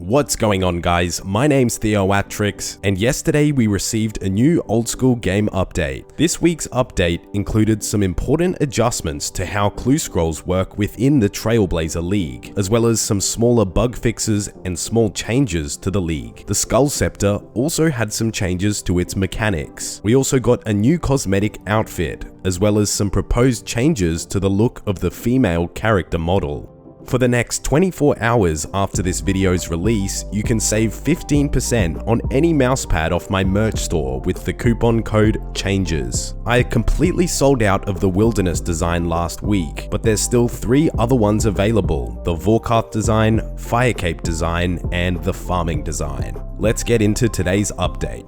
What's going on, guys? My name's Theoatrix, and yesterday we received a new old school game update. This week's update included some important adjustments to how clue scrolls work within the Trailblazer League, as well as some smaller bug fixes and small changes to the league. The Sceptre also had some changes to its mechanics. We also got a new cosmetic outfit, as well as some proposed changes to the look of the female character model. For the next 24 hours after this video's release, you can save 15% on any mousepad off my merch store with the coupon code CHANGES. I completely sold out of the Wilderness design last week, but there's still 3 other ones available: the Vorkarth design, Firecape design, and the Farming design. Let's get into today's update.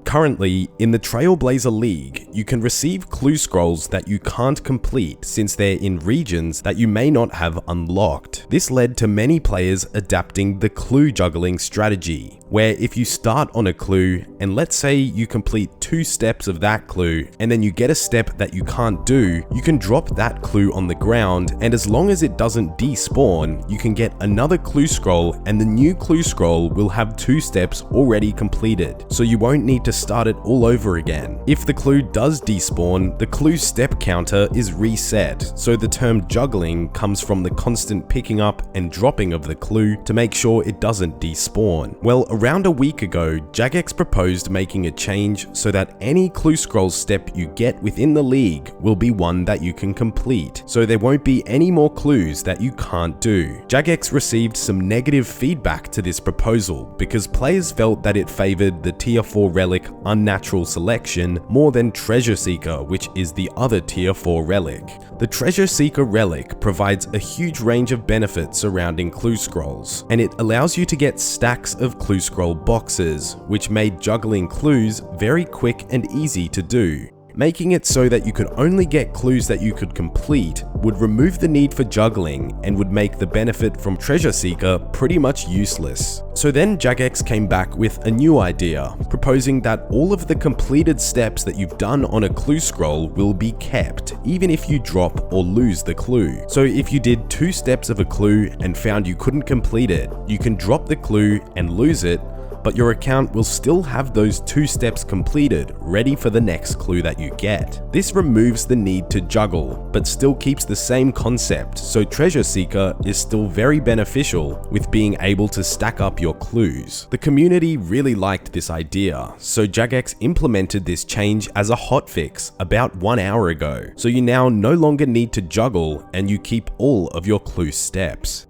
Currently, in the Trailblazer League, you can receive clue scrolls that you can't complete since they're in regions that you may not have unlocked. This led to many players adapting the clue juggling strategy, where if you start on a clue and let's say you complete 2 steps of that clue and then you get a step that you can't do, you can drop that clue on the ground, and as long as it doesn't despawn, you can get another clue scroll, and the new clue scroll will have 2 steps already completed, so you won't need to start it all over again. If the clue does despawn, the clue step counter is reset, so the term juggling comes from the constant picking up and dropping of the clue to make sure it doesn't despawn. Well, around a week ago, Jagex proposed making a change so that any clue scroll step you get within the league will be one that you can complete, so there won't be any more clues that you can't do. Jagex received some negative feedback to this proposal because players felt that it favored the tier 4 relic Unnatural Selection more than Treasure Seeker, which is the other tier 4 relic. The Treasure Seeker relic provides a huge range of benefits surrounding clue scrolls, and it allows you to get stacks of clue scroll boxes, which made juggling clues very quick and easy to do. Making it so that you could only get clues that you could complete would remove the need for juggling and would make the benefit from Treasure Seeker pretty much useless. So then Jagex came back with a new idea, proposing that all of the completed steps that you've done on a clue scroll will be kept, even if you drop or lose the clue. So if you did 2 steps of a clue and found you couldn't complete it, you can drop the clue and lose it, but your account will still have those 2 steps completed, ready for the next clue that you get. This removes the need to juggle, but still keeps the same concept, so Treasure Seeker is still very beneficial with being able to stack up your clues. The community really liked this idea, so Jagex implemented this change as a hotfix about 1 hour ago, so you now no longer need to juggle and you keep all of your clue steps.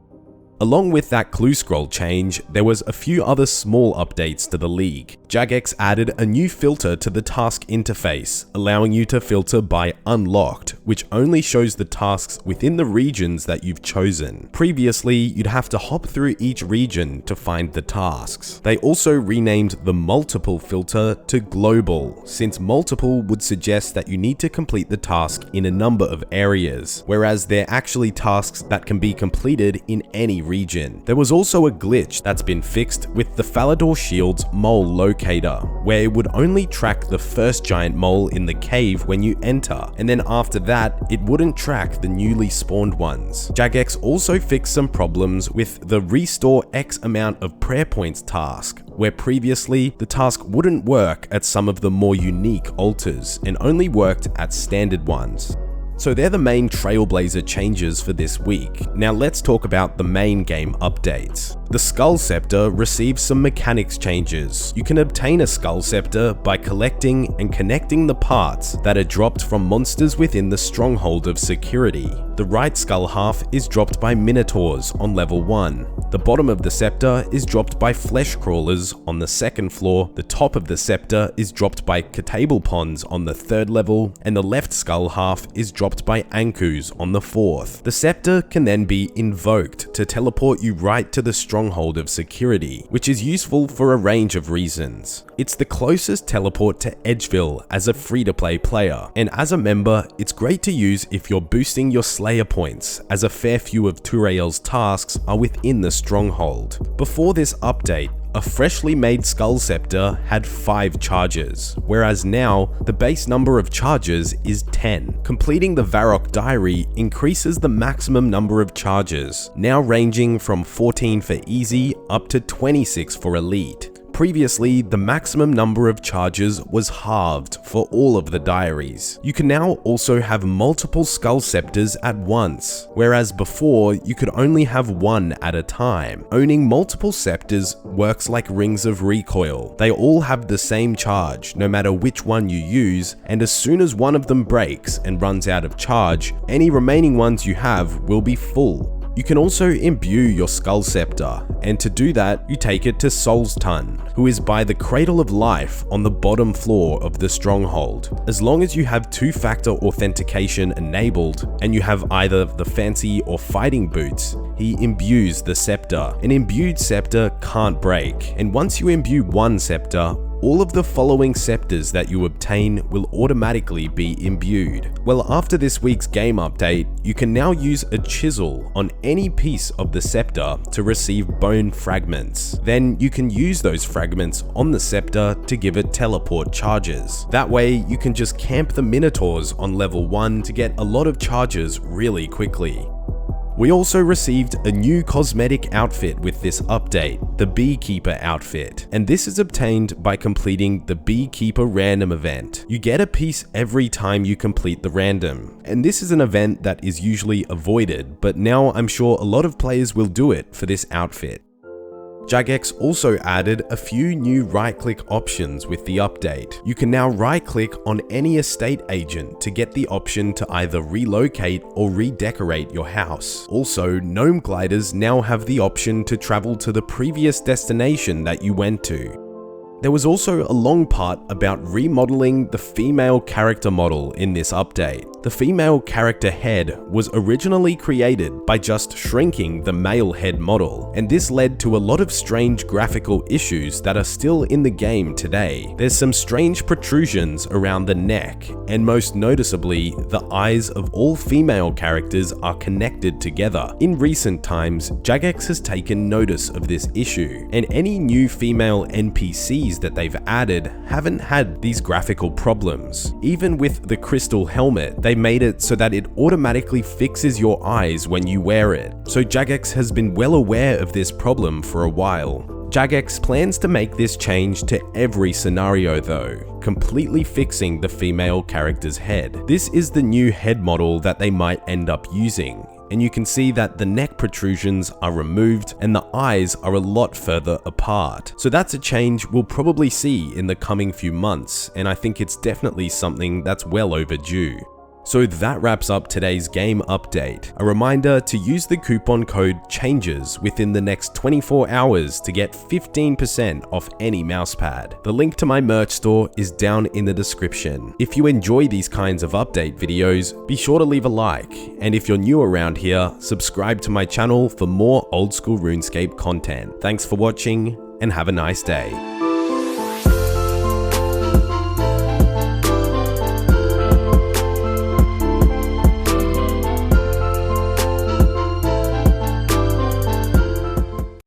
Along with that clue scroll change, there was a few other small updates to the league. Jagex added a new filter to the task interface, allowing you to filter by unlocked, which only shows the tasks within the regions that you've chosen. Previously, you'd have to hop through each region to find the tasks. They also renamed the multiple filter to global, since multiple would suggest that you need to complete the task in a number of areas, whereas they're actually tasks that can be completed in any region. There was also a glitch that's been fixed with the Falador Shield's mole locator, where it would only track the first giant mole in the cave when you enter, and then after that, it wouldn't track the newly spawned ones. Jagex also fixed some problems with the restore X amount of prayer points task, where previously the task wouldn't work at some of the more unique altars and only worked at standard ones. So they're the main Trailblazer changes for this week. Now let's talk about the main game updates. The Sceptre receives some mechanics changes. You can obtain a Sceptre by collecting and connecting the parts that are dropped from monsters within the Stronghold of Security. The right skull half is dropped by Minotaurs on level 1. The bottom of the scepter is dropped by flesh crawlers on the 2nd floor, the top of the scepter is dropped by Catablpons on the 3rd level, and the left skull half is dropped by Ankus on the 4th. The scepter can then be invoked to teleport you right to the Stronghold of Security, which is useful for a range of reasons. It's the closest teleport to Edgeville as a free-to-play player, and as a member, it's great to use if you're boosting your Slayer points, as a fair few of Turael's tasks are within the Stronghold. Before this update, a freshly made Skull Sceptre had 5 charges, whereas now the base number of charges is 10. Completing the Varrock Diary increases the maximum number of charges, now ranging from 14 for easy up to 26 for elite. Previously, the maximum number of charges was halved for all of the diaries. You can now also have multiple Skull Scepters at once, whereas before you could only have one at a time. Owning multiple scepters works like rings of recoil. They all have the same charge, no matter which one you use, and as soon as one of them breaks and runs out of charge, any remaining ones you have will be full. You can also imbue your Skull Sceptre, and to do that, you take it to Soul's Ton, who is by the Cradle of Life on the bottom floor of the Stronghold. As long as you have 2-factor authentication enabled, and you have either the fancy or fighting boots, he imbues the scepter. An imbued scepter can't break, and once you imbue one scepter, all of the following scepters that you obtain will automatically be imbued. Well, after this week's game update, you can now use a chisel on any piece of the scepter to receive bone fragments. Then you can use those fragments on the scepter to give it teleport charges. That way, you can just camp the Minotaurs on level 1 to get a lot of charges really quickly. We also received a new cosmetic outfit with this update, the Beekeeper outfit, and this is obtained by completing the Beekeeper random event. You get a piece every time you complete the random, and this is an event that is usually avoided, but now I'm sure a lot of players will do it for this outfit. Jagex also added a few new right-click options with the update. You can now right-click on any estate agent to get the option to either relocate or redecorate your house. Also, gnome gliders now have the option to travel to the previous destination that you went to. There was also a long part about remodeling the female character model in this update. The female character head was originally created by just shrinking the male head model, and this led to a lot of strange graphical issues that are still in the game today. There's some strange protrusions around the neck, and most noticeably, the eyes of all female characters are connected together. In recent times, Jagex has taken notice of this issue, and any new female NPCs that they've added haven't had these graphical problems. Even with the crystal helmet, they made it so that it automatically fixes your eyes when you wear it. So Jagex has been well aware of this problem for a while. Jagex plans to make this change to every scenario though, completely fixing the female character's head. This is the new head model that they might end up using, and you can see that the neck protrusions are removed and the eyes are a lot further apart. So that's a change we'll probably see in the coming few months, and I think it's definitely something that's well overdue. So that wraps up today's game update. A reminder to use the coupon code CHANGES within the next 24 hours to get 15% off any mousepad. The link to my merch store is down in the description. If you enjoy these kinds of update videos, be sure to leave a like, and if you're new around here, subscribe to my channel for more old school RuneScape content. Thanks for watching, and have a nice day.